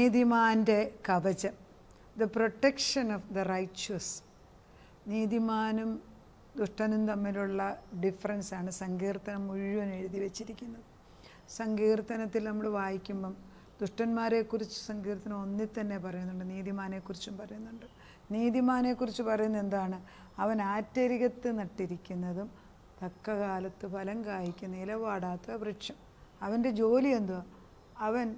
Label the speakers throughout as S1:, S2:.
S1: നീതിമാൻ്റെ കവചം, the protection of the റൈച്വസ്. നീതിമാനും ദുഷ്ടനും തമ്മിലുള്ള ഡിഫറൻസാണ് സങ്കീർത്തനം മുഴുവൻ എഴുതി വച്ചിരിക്കുന്നത്. സങ്കീർത്തനത്തിൽ നമ്മൾ വായിക്കുമ്പം ദുഷ്ടന്മാരെക്കുറിച്ച് സങ്കീർത്തനം ഒന്നിൽ തന്നെ പറയുന്നുണ്ട്, നീതിമാനെക്കുറിച്ചും പറയുന്നുണ്ട്. നീതിമാനെക്കുറിച്ച് പറയുന്നത് എന്താണ്? അവൻ ആറ്റരികത്ത് നട്ടിരിക്കുന്നതും തക്ക കാലത്ത് ഫലം കായ്ക്കുന്ന ഇലവാടാത്ത വൃക്ഷം. അവൻ്റെ ജോലി എന്തുവാ? അവൻ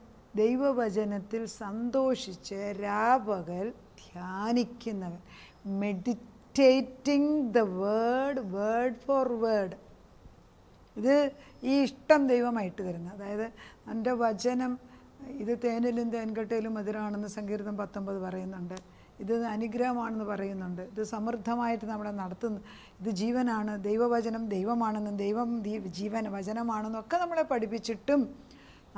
S1: ദൈവവചനത്തിൽ സന്തോഷിച്ച് രാപകൽ ധ്യാനിക്കുന്നവൻ. Meditating the word, word for word. ഇത് ഈ ഇഷ്ടം ദൈവമായിട്ട് തരുന്നത്. അതായത് എൻ്റെ വചനം ഇത് തേനിലും തേൻകട്ടയിലും മധുരമാണെന്ന് സങ്കീർത്തനം 19 പറയുന്നുണ്ട്. ഇത് അനുഗ്രഹമാണെന്ന് പറയുന്നുണ്ട്. ഇത് സമൃദ്ധമായിട്ട് നമ്മളെ നടത്തുന്നു. ഇത് ജീവനാണ്, ദൈവവചനം ദൈവമാണെന്നും ദൈവം ജീവൻ വചനമാണെന്നും ഒക്കെ നമ്മളെ പഠിപ്പിച്ചിട്ടും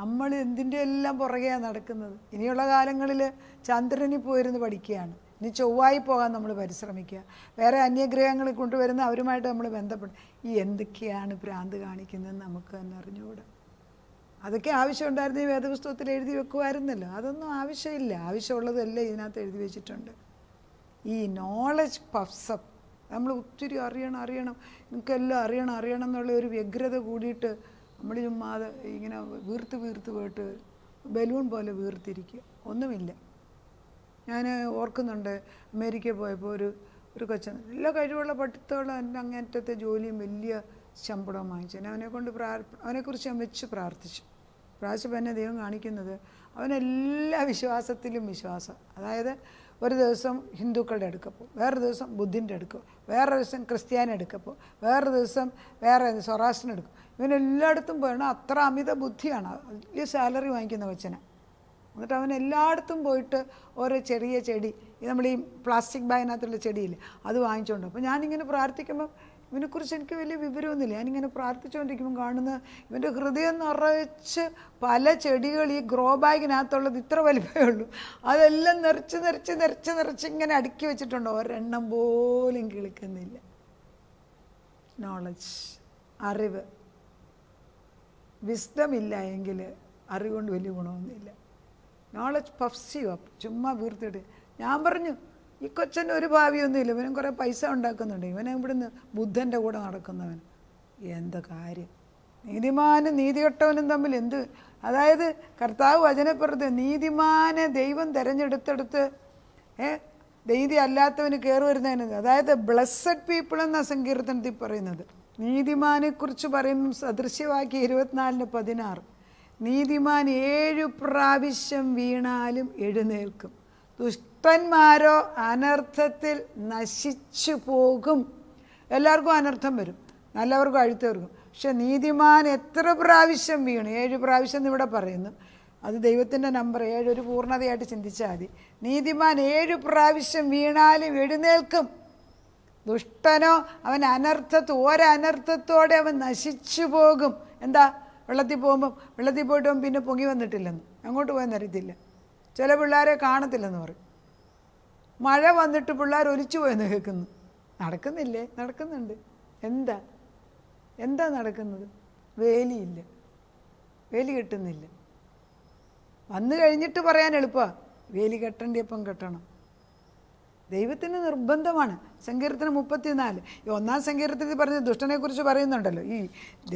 S1: നമ്മൾ എന്തിൻ്റെ എല്ലാം പുറകെയാണ് നടക്കുന്നത്. ഇനിയുള്ള കാലങ്ങളിൽ ചന്ദ്രനിൽ പോയിരുന്ന് പഠിക്കുകയാണ്. ഇനി ചൊവ്വായി പോകാൻ നമ്മൾ പരിശ്രമിക്കുക. വേറെ അന്യഗ്രഹങ്ങൾ കൊണ്ടുവരുന്ന അവരുമായിട്ട് നമ്മൾ ബന്ധപ്പെടും. ഈ എന്തൊക്കെയാണ് ഭ്രാന്ത് കാണിക്കുന്നതെന്ന് നമുക്ക് തന്നെ അറിഞ്ഞുകൂടാ. അതൊക്കെ ആവശ്യമുണ്ടായിരുന്നു ഈ വേദപുസ്തകത്തിൽ എഴുതി വെക്കുമായിരുന്നല്ലോ. അതൊന്നും ആവശ്യമില്ല. ആവശ്യമുള്ളതെല്ലാം ഇതിനകത്ത് എഴുതി വെച്ചിട്ടുണ്ട്. ഈ നോളജ് പഫ്സപ്പ്. നമ്മൾ ഒത്തിരി അറിയണം എനിക്കെല്ലാം അറിയണം എന്നുള്ള ഒരു വ്യഗ്രത കൂടിയിട്ട് നമ്മൾ ചുമ്മാതെ ഇങ്ങനെ വീർത്ത് പോയിട്ട് ബലൂൺ പോലെ വീർത്തിരിക്കുക. ഒന്നുമില്ല. ഞാൻ ഓർക്കുന്നുണ്ട്, അമേരിക്കയിൽ പോയപ്പോൾ ഒരു കൊച്ചൻ നല്ല കഴിവുള്ള പഠിത്തമുള്ള എൻ്റെ അങ്ങേറ്റത്തെ ജോലിയും വലിയ ശമ്പളം വാങ്ങിച്ചു. അവനെക്കുറിച്ച് ഞാൻ വെച്ച് പ്രാർത്ഥിച്ചു. എന്നെ ദൈവം കാണിക്കുന്നത് അവനെല്ലാ വിശ്വാസത്തിലും വിശ്വാസം. അതായത് ഒരു ദിവസം ഹിന്ദുക്കളുടെ അടുക്കപ്പോൾ, വേറൊരു ദിവസം ബുദ്ധിൻ്റെ അടുക്കും, വേറൊരു ദിവസം ക്രിസ്ത്യാനി അടുക്കപ്പോൾ, വേറൊരു ദിവസം വേറെ സൊറാസ്ട്രൻ എടുക്കും. ഇവനെല്ലായിടത്തും പോയാണ്. അത്ര അമിത ബുദ്ധിയാണ്. വലിയ സാലറി വാങ്ങിക്കുന്ന കൊച്ചനെ. എന്നിട്ട് അവൻ എല്ലായിടത്തും പോയിട്ട് ഓരോ ചെറിയ ചെടി, നമ്മൾ ഈ പ്ലാസ്റ്റിക് ബാഗിനകത്തുള്ള ചെടിയില്ലേ, അത് വാങ്ങിച്ചുകൊണ്ട്. അപ്പോൾ ഞാനിങ്ങനെ പ്രാർത്ഥിക്കുമ്പം ഇവനെക്കുറിച്ച് എനിക്ക് വലിയ വിവരമൊന്നുമില്ല. ഞാനിങ്ങനെ പ്രാർത്ഥിച്ചുകൊണ്ടിരിക്കുമ്പം കാണുന്ന ഇവൻ്റെ ഹൃദയം നിറച്ച് പല ചെടികൾ ഈ ഗ്രോ ബാഗിനകത്തുള്ളത് ഇത്ര വലിപ്പമേ ഉള്ളൂ. അതെല്ലാം നിറച്ച് ഇങ്ങനെ അടുക്കി വെച്ചിട്ടുണ്ട്. ഒരെണ്ണം പോലും കിളിക്കുന്നില്ല. നോളജ്, അറിവ്. വിസ്ഡം ഇല്ല എങ്കിൽ അറിവുകൊണ്ട് വലിയ ഗുണമൊന്നുമില്ല. Knowledge puffs you up. ചുമ്മാ വീർത്തിട്ട് ഞാൻ പറഞ്ഞു, ഈ കൊച്ചന് ഒരു ഭാവിയൊന്നുമില്ല. ഇവനും കുറേ പൈസ ഉണ്ടാക്കുന്നുണ്ട്. ഇവനെ ഇവിടുന്ന് ബുദ്ധൻ്റെ കൂടെ നടക്കുന്നവൻ. എന്താ കാര്യം? നീതിമാനും നീതികെട്ടവനും തമ്മിൽ എന്ത്? അതായത് കർത്താവ് വചനപ്പുറത്ത് നീതിമാനെ ദൈവം തിരഞ്ഞെടുത്തെടുത്ത് നീതി അല്ലാത്തവന് കയറി വരുന്നതിന്, അതായത് ബ്ലെസ്സഡ് പീപ്പിൾ എന്ന സങ്കീർത്തനത്തിൽ പറയുന്നത്. നീതിമാനെക്കുറിച്ച് പറയുമ്പം സദൃശ്യവാക്യം 24:16, നീതിമാൻ 7 പ്രാവശ്യം വീണാലും എഴുന്നേൽക്കും, ദുഷ്ടന്മാരോ അനർത്ഥത്തിൽ നശിച്ചു പോകും. എല്ലാവർക്കും അനർത്ഥം വരും, നല്ലവർക്കും അഴുത്തവർക്കും. പക്ഷെ നീതിമാൻ എത്ര പ്രാവശ്യം വീണു? 7 പ്രാവശ്യം എന്നിവിടെ പറയുന്നു. അത് ദൈവത്തിൻ്റെ നമ്പർ 7 ഒരു പൂർണ്ണതയായിട്ട് ചിന്തിച്ചാൽ മതി. നീതിമാൻ 7 പ്രാവശ്യം വീണാലും എഴുന്നേൽക്കും, ദുഷ്ടനോ അവൻ ഒരനർത്ഥത്തോടെ അവൻ നശിച്ചു പോകും. എന്താ? വെള്ളത്തിൽ പോയിട്ട് അവൻ പിന്നെ പൊങ്ങി വന്നിട്ടില്ലെന്ന്, അങ്ങോട്ട് പോയെന്ന് അറിയത്തില്ല. ചില പിള്ളേരെ കാണത്തില്ലെന്ന് പറയും. മഴ വന്നിട്ട് പിള്ളേർ ഒലിച്ചു പോയെന്ന് കേൾക്കുന്നു. നടക്കുന്നില്ലേ? നടക്കുന്നുണ്ട്. എന്താ നടക്കുന്നത്? വേലിയില്ല, വേലി കെട്ടുന്നില്ല. വന്നു കഴിഞ്ഞിട്ട് പറയാൻ എളുപ്പമാണ്, വേലി കെട്ടേണ്ടിയപ്പം കെട്ടണം. ദൈവത്തിന് നിർബന്ധമാണ്. സങ്കീർത്തനം 34, ഈ 1-ാം സങ്കീർത്തനത്തിൽ പറഞ്ഞ ദുഷ്ടനെക്കുറിച്ച് പറയുന്നുണ്ടല്ലോ. ഈ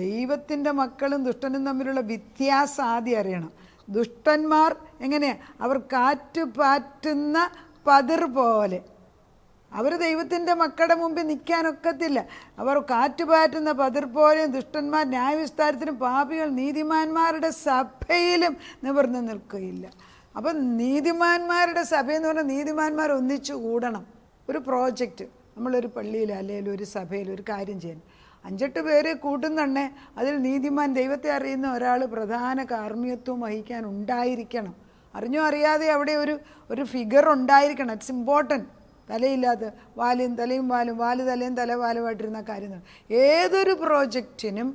S1: ദൈവത്തിൻ്റെ മക്കളും ദുഷ്ടനും തമ്മിലുള്ള വ്യത്യാസം ആദ്യം അറിയണം. ദുഷ്ടന്മാർ എങ്ങനെയാണ്? അവർ കാറ്റുപാറ്റുന്ന പതിർ പോലെ. അവർ ദൈവത്തിൻ്റെ മക്കളുടെ മുമ്പിൽ നിൽക്കാനൊക്കത്തില്ല. അവർ കാറ്റുപാറ്റുന്ന പതിർ പോലെയും. ദുഷ്ടന്മാർ ന്യായവിസ്താരത്തിനും പാപികൾ നീതിമാന്മാരുടെ സഭയിലും നിവർന്നു നിൽക്കുകയില്ല. അപ്പം നീതിമാന്മാരുടെ സഭയെന്ന് പറഞ്ഞാൽ നീതിമാന്മാർ ഒന്നിച്ചു കൂടണം. ഒരു പ്രോജക്റ്റ്, നമ്മളൊരു പള്ളിയിൽ അല്ലെങ്കിൽ ഒരു സഭയിൽ ഒരു കാര്യം ചെയ്യാൻ 5-8 പേര് കൂട്ടുന്നുണ്ടേ, അതിൽ നീതിമാൻ ദൈവത്തെ അറിയുന്ന ഒരാൾ പ്രധാന കാർമ്മികത്വം വഹിക്കാൻ ഉണ്ടായിരിക്കണം. അറിഞ്ഞോ അറിയാതെ അവിടെ ഒരു ഫിഗർ ഉണ്ടായിരിക്കണം. It's important. തലയില്ലാത്ത തലയും വാലും, തലയും വാലുമായിട്ടിരുന്ന കാര്യം. ഏതൊരു പ്രോജക്റ്റിനും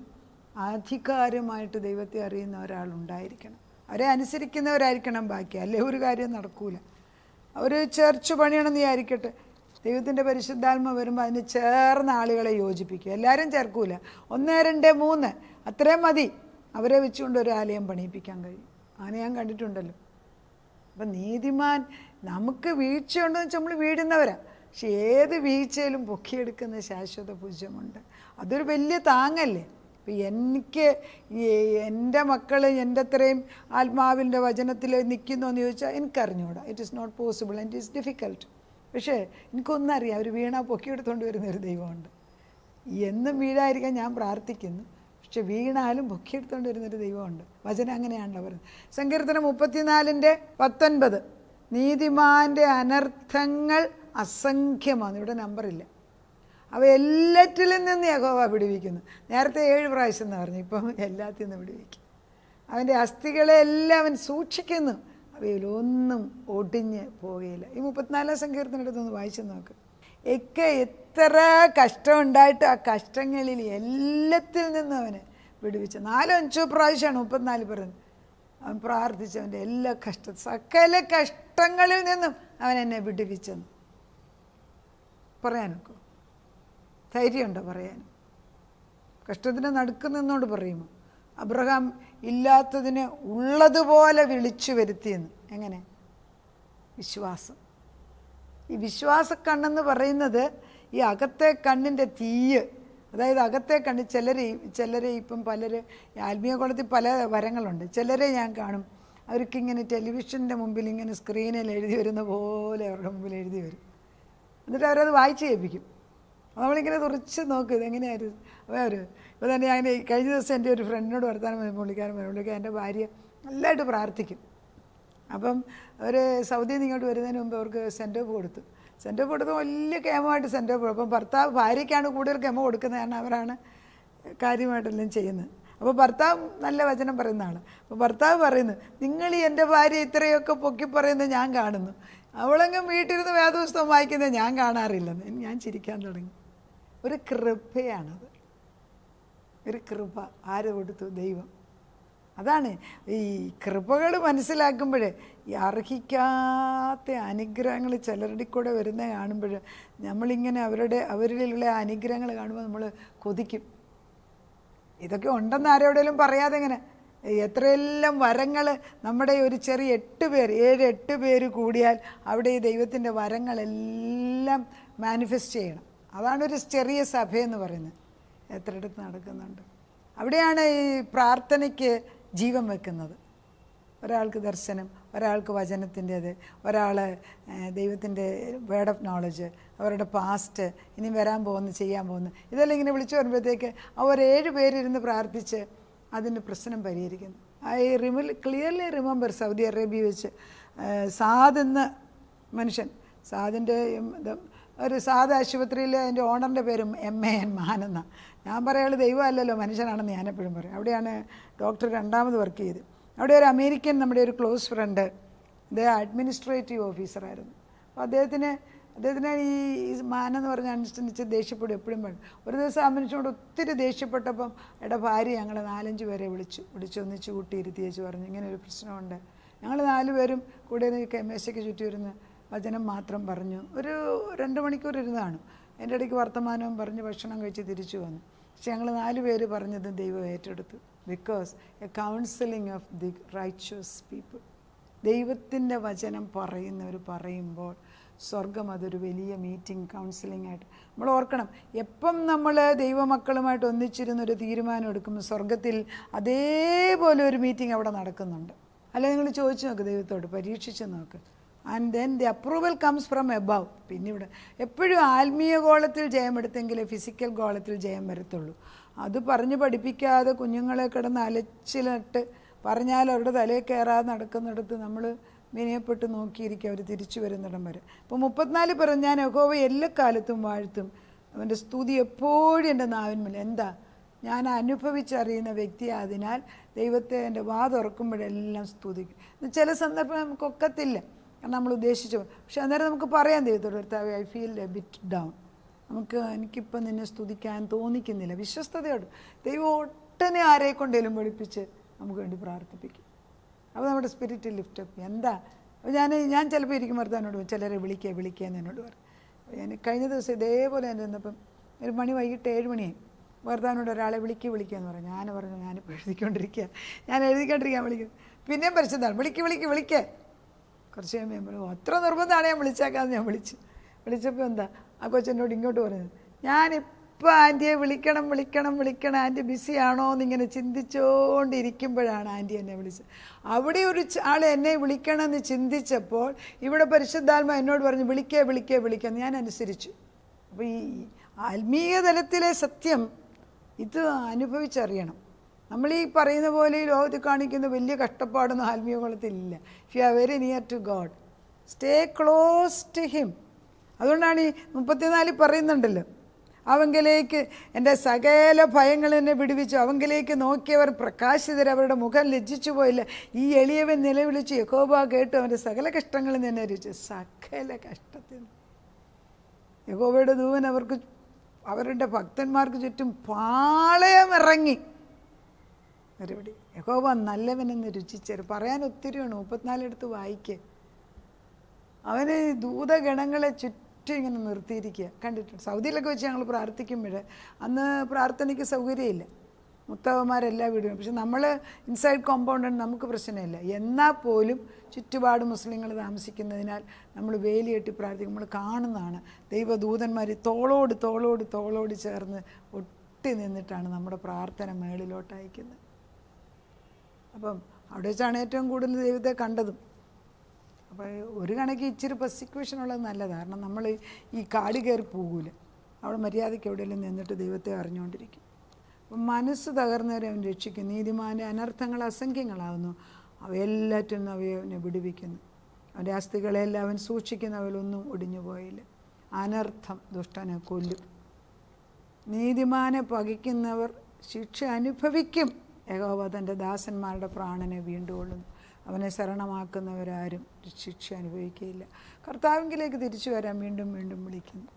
S1: അധികാരമായിട്ട് ദൈവത്തെ അറിയുന്ന ഒരാളുണ്ടായിരിക്കണം. അവരെ അനുസരിക്കുന്നവരായിരിക്കണം ബാക്കി, അല്ലേ ഒരു കാര്യം നടക്കൂല. ഒരു ചർച്ച് പണിയണമെന്ന് വിചാരിക്കട്ടെ, ദൈവത്തിൻ്റെ പരിശുദ്ധാത്മ വരുമ്പോൾ അതിന് ചേർന്ന ആളുകളെ യോജിപ്പിക്കുക. എല്ലാവരും ചേർക്കൂല. 1, 2, 3 അത്രയും മതി. അവരെ വെച്ചുകൊണ്ട് ഒരു ആലയം പണിയിപ്പിക്കാൻ കഴിയും. അങ്ങനെ ഞാൻ കണ്ടിട്ടുണ്ടല്ലോ. അപ്പം നീതിമാൻ, നമുക്ക് വീഴ്ചയുണ്ടെന്ന് വെച്ചാൽ നമ്മൾ വീഴുന്നവരാണ്, പക്ഷെ ഏത് വീഴ്ചയിലും പൊക്കിയെടുക്കുന്ന ശാശ്വത പൂജ്യമുണ്ട്. അതൊരു വലിയ താങ്ങല്ലേ. ഇപ്പം എനിക്ക് എൻ്റെ മക്കൾ എൻ്റെ അത്രയും ആത്മാവിൻ്റെ വചനത്തിൽ നിൽക്കുന്നു എന്ന് ചോദിച്ചാൽ എനിക്കറിഞ്ഞൂടാ. It is not possible and it is difficult. പക്ഷേ എനിക്കൊന്നറിയാം, അവർ വീണാൽ പൊക്കിയെടുത്തുകൊണ്ട് വരുന്നൊരു ദൈവമുണ്ട്. എന്നും വീഴായിരിക്കാൻ ഞാൻ പ്രാർത്ഥിക്കുന്നു, പക്ഷെ വീണാലും പൊക്കിയെടുത്തുകൊണ്ട് വരുന്നൊരു ദൈവമുണ്ട്. വചനം അങ്ങനെയാണല്ലോ പറയുന്നത്. സങ്കീർത്തനം 34:19, നീതിമാൻ്റെ അനർത്ഥങ്ങൾ അസംഖ്യമാണ്. ഇവിടെ നമ്പറില്ല. അവ എല്ലാറ്റിലും നിന്ന് യഹോവ വിടുവിക്കുന്നു. നേരത്തെ 7 പ്രാവശ്യം എന്ന് പറഞ്ഞു, ഇപ്പം എല്ലാത്തിൽ നിന്ന് വിടുവിക്കും. അവൻ്റെ അസ്ഥികളെല്ലാം അവൻ സൂക്ഷിക്കുന്നു, അവയിലൊന്നും ഒടിഞ്ഞ് പോവുകയില്ല. ഈ 34 സങ്കീർത്തനം എടുത്തൊന്ന് വായിച്ചു നോക്ക്. എത്ര കഷ്ടമുണ്ടായിട്ട് ആ കഷ്ടങ്ങളിൽ എല്ലാത്തിൽ നിന്നും അവന് വിടുവിച്ച 4-5 പ്രാവശ്യമാണ് 34 പറയുന്നത്. അവൻ പ്രാർത്ഥിച്ചവൻ്റെ എല്ലാ സകല കഷ്ടങ്ങളിൽ നിന്നും അവൻ എന്നെ വിടുവിച്ചെന്ന് പറയാനൊക്കെ ധൈര്യമുണ്ടോ പറയാൻ? കഷ്ടത്തിന് നടുക്ക് നിന്നോട് പറയുമോ? അബ്രഹാം ഇല്ലാത്തതിനെ ഉള്ളതുപോലെ വിളിച്ചു വരുത്തിയെന്ന്. എങ്ങനെ? വിശ്വാസം. ഈ വിശ്വാസക്കണ്ണെന്ന് പറയുന്നത് ഈ അകത്തെ കണ്ണിൻ്റെ തീയ്. അതായത് അകത്തെ കണ്ണ് ചിലരെ ഇപ്പം പലര് ആത്മീയ കോളത്തിൽ പല വരങ്ങളുണ്ട്. ചിലരെ ഞാൻ കാണും, അവർക്കിങ്ങനെ ടെലിവിഷൻ്റെ മുമ്പിൽ ഇങ്ങനെ സ്ക്രീനിൽ എഴുതി വരുന്ന പോലെ അവരുടെ മുമ്പിൽ എഴുതി വരും. എന്നിട്ട് അവരത് വായിച്ച് കേൾപ്പിക്കും. നമ്മളിങ്ങനെ തുറച്ച് നോക്കും ഇതെങ്ങനെയായിരുന്നു. അവർ ഇപ്പോൾ തന്നെ ഞാൻ കഴിഞ്ഞ ദിവസം എൻ്റെ ഒരു ഫ്രണ്ടിനോട് വർത്താനം പുള്ളിക്കാരൻ എൻ്റെ ഭാര്യ നല്ലതായിട്ട് പ്രാർത്ഥിക്കും. അപ്പം അവർ സൗദിയിൽ നിന്ന് ഇങ്ങോട്ട് വരുന്നതിന് മുമ്പ് അവർക്ക് സെൻഡ് ഓഫ് കൊടുത്തു. സെൻഡ് ഓഫ് കൊടുത്ത് വലിയ കേമമായിട്ട് സെൻഡ് ഓഫ് കൊടുക്കും. അപ്പം ഭാര്യയ്ക്കാണ് കൂടുതൽ കേമ കൊടുക്കുന്നത്, കാരണം അവരാണ് കാര്യമായിട്ടെല്ലാം ചെയ്യുന്നത്. അപ്പോൾ ഭർത്താവ് നല്ല വചനം പറയുന്ന ആൾ. അപ്പോൾ ഭർത്താവ് പറയുന്നു, നിങ്ങൾ എൻ്റെ ഭാര്യ ഇത്രയൊക്കെ പൊക്കി പറയുന്നത് ഞാൻ കാണുന്നു, അവളെങ്കിലും വീട്ടിലിരുന്ന് വേദപുസ്തകം വായിക്കുന്നത് ഞാൻ കാണാറില്ലെന്ന്. ഞാൻ ചിരിക്കാൻ തുടങ്ങി. ഒരു കൃപയാണത്, ഒരു കൃപ. ആര് കൊടുത്തു? ദൈവം. അതാണ് ഈ കൃപകൾ മനസ്സിലാക്കുമ്പോൾ ഈ അർഹിക്കാത്ത അനുഗ്രഹങ്ങൾ ചിലരുടെ കൂടെ വരുന്നത് കാണുമ്പോൾ നമ്മളിങ്ങനെ അവരിലുള്ള അനുഗ്രഹങ്ങൾ കാണുമ്പോൾ നമ്മൾ കൊതിക്കും. ഇതൊക്കെ ഉണ്ടെന്ന് ആരോടെങ്കിലും പറയാതെ ഇങ്ങനെ എത്രയെല്ലാം വരങ്ങൾ നമ്മുടെ ഒരു ചെറിയ 7-8 പേര് കൂടിയാൽ അവിടെ ഈ ദൈവത്തിൻ്റെ വരങ്ങളെല്ലാം മാനിഫെസ്റ്റ് ചെയ്യണം. അതാണൊരു ചെറിയ സഭയെന്ന് പറയുന്നത്. എത്രയിടത്ത് നടക്കുന്നുണ്ട്. അവിടെയാണ് ഈ പ്രാർത്ഥനയ്ക്ക് ജീവൻ വെക്കുന്നത്. ഒരാൾക്ക് ദർശനം, ഒരാൾക്ക് വചനത്തിൻ്റേത്, ഒരാൾ ദൈവത്തിൻ്റെ വേർഡ് ഓഫ് നോളജ്, അവരുടെ പാസ്റ്റ്, ഇനി വരാൻ പോകുന്നു, ചെയ്യാൻ പോകുന്നു, ഇതെല്ലാം ഇങ്ങനെ വിളിച്ചു വരുമ്പോഴത്തേക്ക് അവർ 7 പേരിരുന്ന് പ്രാർത്ഥിച്ച് അതിൻ്റെ പ്രശ്നം പരിഹരിക്കുന്നു. ക്ലിയർലി റിമെമ്പർ സൗദി അറേബ്യ വെച്ച് സാദ് എന്ന മനുഷ്യൻ, സാദിൻ്റെ ഒരു സാദ് ആശുപത്രിയിൽ അതിൻ്റെ ഓണറിൻ്റെ പേരും MAN മാൻ എന്നാണ്. ഞാൻ പറയാൾ ദൈവമല്ലല്ലോ മനുഷ്യനാണെന്ന് ഞാനെപ്പോഴും പറയും. അവിടെയാണ് ഡോക്ടർ 2ാമത് വർക്ക് ചെയ്ത്. അവിടെ ഒരു അമേരിക്കൻ നമ്മുടെ ഒരു ക്ലോസ് ഫ്രണ്ട്, അദ്ദേഹം അഡ്മിനിസ്ട്രേറ്റീവ് ഓഫീസറായിരുന്നു. അപ്പോൾ അദ്ദേഹത്തിന് ഈ മാനെന്ന് പറഞ്ഞ അനുസരിച്ച് ദേഷ്യപ്പെടും എപ്പോഴും പറയും. ഒരു ദിവസം ആ മനുഷ്യനോട് ഒത്തിരി ദേഷ്യപ്പെട്ടപ്പം ഭാര്യ ഞങ്ങൾ 4-5 പേരെ വിളിച്ച് കൂട്ടിയിരുത്തി വെച്ച് പറഞ്ഞു, ഇങ്ങനെ ഒരു പ്രശ്നമുണ്ട്. ഞങ്ങൾ 4 പേരും കൂടെ മേശയ്ക്ക് ചുറ്റി ഇരുന്ന് വചനം മാത്രം പറഞ്ഞു. ഒരു 2 മണിക്കൂർ ഇരുന്നാണ്. എൻ്റെ ഇടയ്ക്ക് വർത്തമാനവും പറഞ്ഞ് ഭക്ഷണം കഴിച്ച് തിരിച്ചു വന്നു. പക്ഷെ ഞങ്ങൾ 4 പേര് പറഞ്ഞത് ദൈവം ഏറ്റെടുത്തു. Because A counselling of the righteous people. ദൈവത്തിൻ്റെ വചനം പറയുമ്പോൾ സ്വർഗം അതൊരു വലിയ മീറ്റിംഗ്, കൗൺസിലിംഗ് ആയിട്ട് നമ്മൾ ഓർക്കണം. എപ്പം നമ്മൾ ദൈവമക്കളുമായിട്ട് ഒന്നിച്ചിരുന്നൊരു തീരുമാനം എടുക്കുമ്പോൾ സ്വർഗത്തിൽ അതേപോലെ ഒരു മീറ്റിംഗ് അവിടെ നടക്കുന്നുണ്ട്. അല്ലെ നിങ്ങൾ ചോദിച്ചു നോക്ക്, ദൈവത്തോട് പരീക്ഷിച്ച് നോക്ക്. And then the approval comes from above. പിന്നെ ഇവിടെ എപ്പോഴും ആത്മീയ ഗോളത്തിൽ ജയമെടുത്തെങ്കിലേ ഫിസിക്കൽ ഗോളത്തിൽ ജയം വരത്തുള്ളൂ. അത് പറഞ്ഞ് പഠിപ്പിക്കാതെ കുഞ്ഞുങ്ങളെ കിടന്ന് അലച്ചിലിട്ട് പറഞ്ഞാൽ അവരുടെ തലയിൽ കയറാതെ നടക്കുന്നിടത്ത് നമ്മൾ വിനയപ്പെട്ട് നോക്കിയിരിക്കുക, അവർ തിരിച്ചു വരുന്നിടം വരെ. ഇപ്പോൾ 34 പറഞ്ഞു, ഞാൻ യഹോവ എല്ലാ കാലത്തും വാഴ്ത്തും, അവൻ്റെ സ്തുതി എപ്പോഴും എൻ്റെ നാവിന്മേൽ. എന്താ? ഞാൻ അനുഭവിച്ചറിയുന്ന വ്യക്തിയായതിനാൽ ദൈവത്തെ എൻ്റെ വാ തുറക്കുമ്പോഴെല്ലാം സ്തുതിക്കും. ചില സന്ദർഭം നമുക്കൊക്കത്തില്ല, കാരണം നമ്മൾ ഉദ്ദേശിച്ചു. പക്ഷെ അന്നേരം നമുക്ക് പറയാം ദൈവത്തോട്, കർത്താവേ I feel A bit down, എനിക്കിപ്പം നിന്നെ സ്തുതിക്കാൻ തോന്നിക്കുന്നില്ല. വിശ്വസ്തയോട് ദൈവം ഒട്ടനെ ആരെക്കൊണ്ടേലും പഠിപ്പിച്ച് നമുക്ക് വേണ്ടി പ്രാർത്ഥിപ്പിക്കും. അപ്പോൾ നമ്മുടെ സ്പിരിറ്റ് ലിഫ്റ്റപ്പ്. എന്താ? അപ്പോൾ ഞാൻ ചിലപ്പോൾ ഇരിക്കും ഭർത്താവിനോട് ചിലരെ വിളിക്കുക എന്നോട് പറയും. ഞാൻ കഴിഞ്ഞ ദിവസം ഇതേപോലെ ഞാൻ ചെന്നപ്പം ഒരു വൈകിട്ട് 7 മണിയായി. ഭർത്താവിനോട് ഒരാളെ വിളിക്കുക എന്ന് പറഞ്ഞു. ഞാൻ ഞാനിപ്പോൾ എഴുതിക്കൊണ്ടിരിക്കാൻ വിളിക്കും. പിന്നെയും പരിശുദ്ധമാണ്, വിളിക്കുക. കുറച്ച് കഴിയുമ്പോൾ അത്ര നിർബന്ധമാണ് ഞാൻ വിളിച്ചേക്കാന്ന് ഞാൻ വിളിച്ചപ്പോൾ എന്താ ആ കൊച്ചെന്നോട് ഇങ്ങോട്ട് പറയുന്നത്, ഞാനിപ്പോൾ ആൻറ്റിയെ വിളിക്കണം ആൻറ്റി ബിസിയാണോ എന്നിങ്ങനെ ചിന്തിച്ചുകൊണ്ടിരിക്കുമ്പോഴാണ് ആൻറ്റി എന്നെ വിളിച്ചത്. അവിടെ ഒരു ആൾ എന്നെ വിളിക്കണമെന്ന് ചിന്തിച്ചപ്പോൾ ഇവിടെ പരിശുദ്ധാത്മ എന്നോട് പറഞ്ഞു വിളിക്കുക. ഞാൻ അനുസരിച്ചു. അപ്പോൾ ഈ ആത്മീയ തലത്തിലെ സത്യം ഇത് അനുഭവിച്ചറിയണം. നമ്മൾ ഈ പറയുന്ന പോലെ ഈ ലോകത്തിൽ കാണിക്കുന്ന വലിയ കഷ്ടപ്പാടൊന്നും ആത്മീയ കുളത്തിലില്ല. If you are very near to God, stay close to him. അതുകൊണ്ടാണ് ഈ 34 പറയുന്നുണ്ടല്ലോ, അവങ്കിലേക്ക് എൻ്റെ സകല ഭയങ്ങൾ എന്നെ വിടുവിച്ചു, അവങ്കിലേക്ക് നോക്കിയവർ പ്രകാശിതർ, അവരുടെ മുഖം ലജ്ജിച്ചു പോയില്ല. ഈ എളിയവൻ നിലവിളിച്ചു, യഹോവ കേട്ടു, അവൻ്റെ സകല കഷ്ടങ്ങളിൽ നിന്ന് രക്ഷിച്ചു. സകല കഷ്ടത്തിൽ യഹോവയുടെ ദൂതൻ അവരുടെ ഭക്തന്മാർക്ക് ചുറ്റും പാളയമിറങ്ങി. മറുപടി, യഹോവ നല്ലവനെന്ന് രുചിച്ചേരും. പറയാൻ ഒത്തിരിയാണ്, 34 എടുത്ത് വായിക്കുക. അവന് ദൂതഗണങ്ങളെ ചുറ്റും ഇങ്ങനെ നിർത്തിയിരിക്കുക. കണ്ടിട്ടുണ്ട് സൗദിയിലൊക്കെ വെച്ച് ഞങ്ങൾ പ്രാർത്ഥിക്കുമ്പോൾ അന്ന് പ്രാർത്ഥനയ്ക്ക് സൗകര്യമില്ല, മുത്തവന്മാരെല്ലാം വീടും. പക്ഷെ നമ്മൾ ഇൻസൈഡ് കോമ്പൗണ്ടാണ്, നമുക്ക് പ്രശ്നമില്ല. എന്നാൽ പോലും ചുറ്റുപാട് മുസ്ലിങ്ങൾ താമസിക്കുന്നതിനാൽ നമ്മൾ വേലി കെട്ടി പ്രാർത്ഥിക്കും. നമ്മൾ കാണുന്നതാണ് ദൈവദൂതന്മാർ തോളോട് ചേർന്ന് ഒട്ടി നിന്നിട്ടാണ് നമ്മുടെ പ്രാർത്ഥന മേളിലോട്ട് അയക്കുന്നത്. അപ്പം അവിടെ വെച്ചാണ് ഏറ്റവും കൂടുതൽ ദൈവത്തെ കണ്ടതും. അപ്പോൾ ഒരു കണക്ക് ഇച്ചിരി പെർസിക്യൂഷൻ ഉള്ളത് നല്ലതാണ്. കാരണം നമ്മൾ ഈ കാട് കയറി പോകൂല, അവിടെ മര്യാദയ്ക്ക് എവിടെയെങ്കിലും നിന്നിട്ട് ദൈവത്തെ അറിഞ്ഞുകൊണ്ടിരിക്കും. അപ്പം മനസ്സ് തകർന്നവരെ അവൻ രക്ഷിക്കും. നീതിമാൻ്റെ അനർത്ഥങ്ങൾ അസംഖ്യങ്ങളാകുന്നു, അവയെല്ലാറ്റും അവനെ വിടുവിക്കുന്നു. അവൻ്റെ അസ്ഥികളെല്ലാം അവൻ സൂക്ഷിക്കുന്നു, അവയിലൊന്നും ഒടിഞ്ഞു പോയില്ല. അനർത്ഥം ദുഷ്ടനെ കൊല്ലും, നീതിമാനെ പകയ്ക്കുന്നവർ ശിക്ഷ അനുഭവിക്കും. യഹോവ തൻ്റെ ദാസന്മാരുടെ പ്രാണനെ വീണ്ടുകൊള്ളുന്നു, അവനെ ശരണമാക്കുന്നവരാരും ശിക്ഷ അനുഭവിക്കുകയില്ല. കർത്താവിലേക്ക് തിരിച്ചു വരാൻ വീണ്ടും വിളിക്കുന്നു.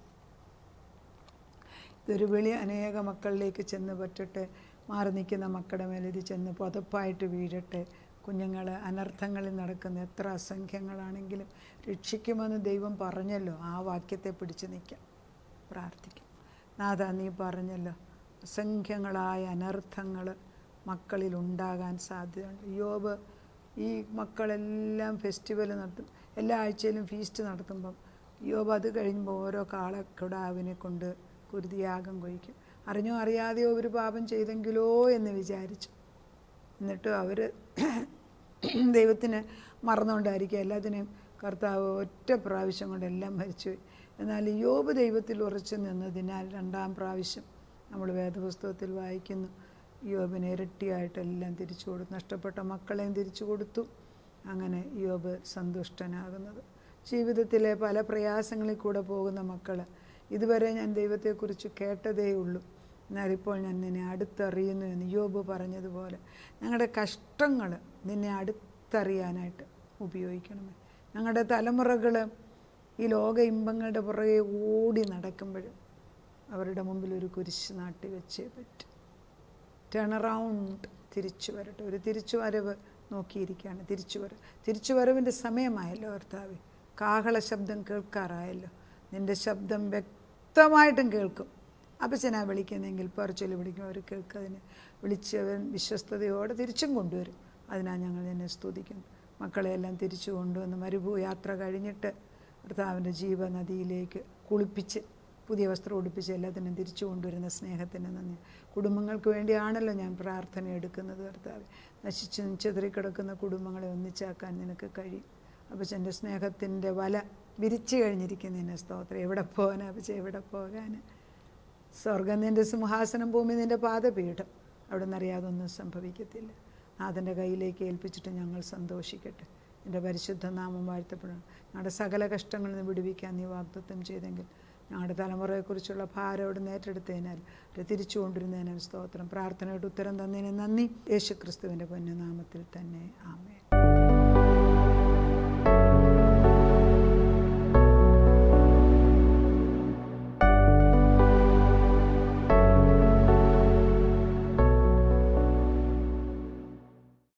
S1: ഇതൊരു വിളി അനേക മക്കളിലേക്ക് ചെന്ന് പറ്റട്ടെ. മാറി നിൽക്കുന്ന മക്കളുടെ മേലെ ഇത് ചെന്ന് പുതപ്പായിട്ട് വീഴട്ടെ. കുഞ്ഞുങ്ങൾ അനർത്ഥങ്ങളിൽ നടക്കുന്ന എത്ര അസംഖ്യങ്ങളാണെങ്കിലും രക്ഷിക്കുമെന്ന് ദൈവം പറഞ്ഞല്ലോ, ആ വാക്യത്തെ പിടിച്ച് നിൽക്കാം, പ്രാർത്ഥിക്കും. നാഥാ, നീ പറഞ്ഞല്ലോ അസംഖ്യങ്ങളായ അനർത്ഥങ്ങൾ മക്കളിൽ ഉണ്ടാകാൻ സാധ്യതയുണ്ട്. യോബ് ഈ മക്കളെല്ലാം ഫെസ്റ്റിവൽ നടത്തും, എല്ലാ ആഴ്ചയിലും ഫീസ്റ്റ് നടത്തുമ്പം യോബ് അത് കഴിയുമ്പോൾ ഓരോ കാളക്കിടാവിനെ കൊണ്ട് കുരുതിയാഗം കഴിക്കും. അറിഞ്ഞോ അറിയാതെയോ ഒരു പാപം ചെയ്തെങ്കിലോ എന്ന് വിചാരിച്ചു. എന്നിട്ടും അവർ ദൈവത്തിന് മറന്നുകൊണ്ടായിരിക്കും എല്ലാത്തിനെയും കർത്താവ് ഒറ്റ പ്രാവശ്യം കൊണ്ടെല്ലാം മരിച്ചുപോയി. എന്നാൽ യോബ് ദൈവത്തിൽ ഉറച്ചു നിന്നതിനാൽ 2ാം പ്രാവശ്യം നമ്മൾ വേദപുസ്തകത്തിൽ വായിക്കുന്നു, യോബിന് ഇരട്ടിയായിട്ടെല്ലാം തിരിച്ചു കൊടുത്തു, നഷ്ടപ്പെട്ട മക്കളെയും തിരിച്ചു കൊടുത്തു. അങ്ങനെ യോബ് സന്തുഷ്ടനാകുന്നത്. ജീവിതത്തിലെ പല പ്രയാസങ്ങളിൽ കൂടെ പോകുന്ന മക്കൾ, ഇതുവരെ ഞാൻ ദൈവത്തെക്കുറിച്ച് കേട്ടതേയുള്ളൂ, എന്നാലിപ്പോൾ ഞാൻ നിന്നെ അടുത്തറിയുന്നു എന്ന് യോബ് പറഞ്ഞതുപോലെ ഞങ്ങളുടെ കഷ്ടങ്ങൾ നിന്നെ അടുത്തറിയാനായിട്ട് ഉപയോഗിക്കണമേ. ഞങ്ങളുടെ തലമുറകൾ ഈ ലോക ഇമ്പങ്ങളുടെ പുറകെ ഓടി നടക്കുമ്പോൾ അവരുടെ മുമ്പിൽ ഒരു കുരിശ് നാട്ടി വെച്ചേ പറ്റും. ടേൺ അറൗണ്ട്, തിരിച്ചു വരട്ടെ. ഒരു തിരിച്ചുവരവ് നോക്കിയിരിക്കുകയാണ്. തിരിച്ചുവരവിൻ്റെ സമയമായല്ലോ കർത്താവേ. കാഹള ശബ്ദം കേൾക്കാറായല്ലോ. നിൻ്റെ ശബ്ദം വ്യക്തമായിട്ടും കേൾക്കും. അപ്പച്ചനാ വിളിക്കുന്നെങ്കിൽ പറിച്ചൊല്ലി വിളിക്കും, അവർ കേൾക്കതിന് വിളിച്ചവൻ വിശ്വസ്തയോടെ തിരിച്ചും കൊണ്ടുവരും. അതിനാൽ ഞങ്ങൾ നിന്നെ സ്തുതിക്കുന്നു. മക്കളെയെല്ലാം തിരിച്ചു കൊണ്ടുവന്ന് മരുഭൂയാത്ര കഴിഞ്ഞിട്ട് കർത്താവിൻ്റെ ജീവനദിയിലേക്ക് കുളിപ്പിച്ച് പുതിയ വസ്ത്രം ഉടുപ്പിച്ച് എല്ലാത്തിനും തിരിച്ചു കൊണ്ടുവരുന്ന സ്നേഹത്തിന് നന്ദി. കുടുംബങ്ങൾക്ക് വേണ്ടിയാണല്ലോ ഞാൻ പ്രാർത്ഥന എടുക്കുന്നത് കർത്താവ്. നശിച്ച് ചെതറിക്കിടക്കുന്ന കുടുംബങ്ങളെ ഒന്നിച്ചാക്കാൻ നിനക്ക് കഴിയും. അപ്പച്ചൻ്റെ സ്നേഹത്തിൻ്റെ വല വിരിച്ചു കഴിഞ്ഞിരിക്കുന്നതിന് സ്തോത്രം. എവിടെ പോകാൻ അപ്പച്ച, എവിടെ പോകാൻ? സ്വർഗം നിൻ്റെ സിംഹാസനം, ഭൂമി നിൻ്റെ പാദപീഠം. അവിടെ നിന്നറിയാതെ ഒന്നും സംഭവിക്കത്തില്ല. നാഥൻ്റെ കയ്യിലേക്ക് ഏൽപ്പിച്ചിട്ട് ഞങ്ങൾ സന്തോഷിക്കട്ടെ. എൻ്റെ പരിശുദ്ധ നാമം വാഴ്ത്തപ്പെടണം. ഞങ്ങളുടെ സകല കഷ്ടങ്ങളിൽ നിന്ന് വിടുവിക്കാൻ നീ വാഗ്ദത്തം ചെയ്തെങ്കിൽ ഞങ്ങളുടെ തലമുറയെക്കുറിച്ചുള്ള ഭാരം അവിടെ നിന്ന് ഏറ്റെടുത്തതിനാൽ അവരെ തിരിച്ചു കൊണ്ടിരുന്നതിനാൽ സ്തോത്രം. പ്രാർത്ഥനയുടെ ഉത്തരം തന്നതിന് നന്ദി. യേശുക്രിസ്തുവിൻ്റെ പൊന്നുനാമത്തിൽ തന്നെ ആമേൻ.